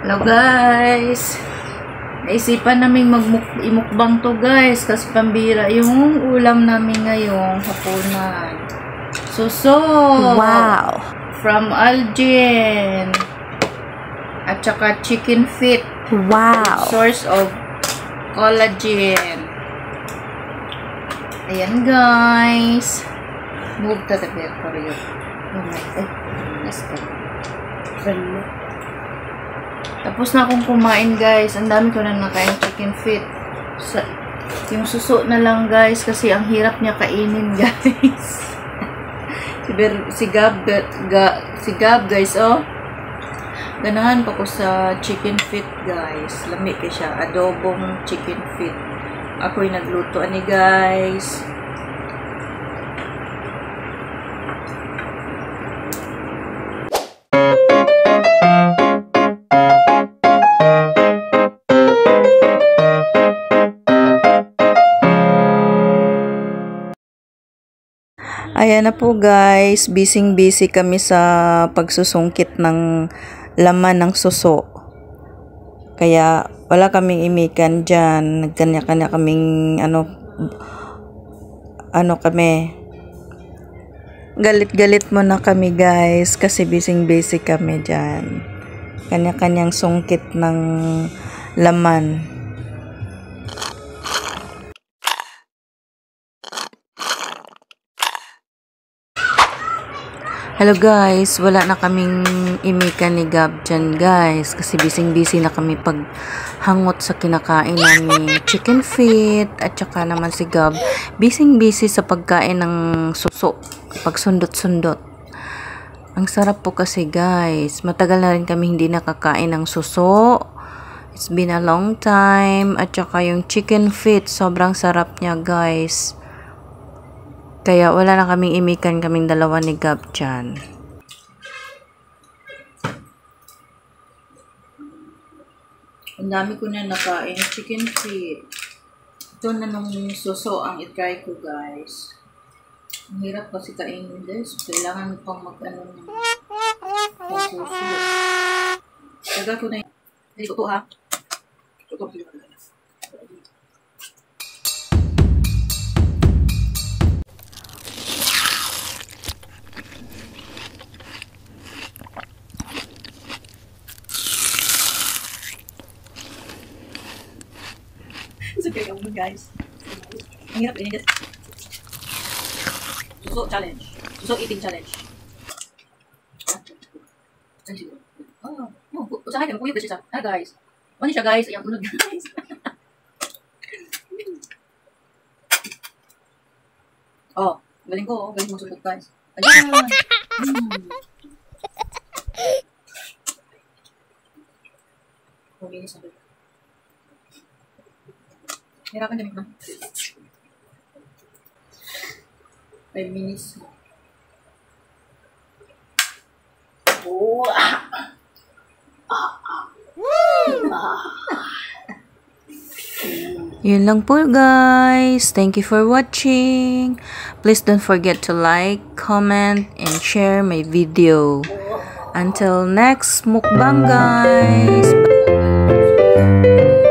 Hello guys, naisipan namin imukbang to guys kasi pambira yung ulam namin ngayong hapunan. Suso! Wow! From Algin at saka chicken feet. Wow! Source of collagen. Ayan guys. Move to the bed for you. Oh my god. Let's go. Tapos na akong kumain guys. Ang dami ko na nakain chicken feet. Yung suso na lang guys kasi ang hirap niya kainin guys. si Gab guys oh. Ganahan pa ko sa chicken feet guys. Lami ka siya. Adobong chicken feet. Ako'y nagluto ani guys. Ayan na po guys, busy kami sa pagsusungkit ng laman ng suso. Kaya wala kaming imikan dyan. Nagkanya-kanya kaming kami. Galit-galit muna kami guys kasi busy kami dyan. Kanya-kanyang sungkit ng laman. Hello guys, wala na kaming imikan ni Gab dyan guys kasi busy na kami paghangot sa kinakain namin chicken feet at saka naman si Gab busy sa pagkain ng suso, pagsundot-sundot. Ang sarap po kasi guys, matagal na rin kami hindi nakakain ng suso. It's been a long time at saka yung chicken feet sobrang sarap niya guys. Kaya wala na kaming imikan kaming dalawa ni Gab dyan. Ang dami ko na nakain chicken feet. Ito na nung suso ang itry ko guys. Ang hirap kasi kainin guys. Kailangan pang mag-ano ng suso. Taga ko na yun. Hindi ko ha. Ito ko okay, guys. Ang hirap ini guys. Suso challenge. Suso eating challenge. Usahay kami. Kuyog siya. Guys. Ano siya guys? Ayan, unod guys. Galing ko. Galing mo sulit guys. Ayan. Kuminis na doon. Hirapan kami na. 5 minutes. Oh! Yun lang po guys. Thank you for watching. Please don't forget to like, comment, and share my video. Until next mukbang guys. Bye.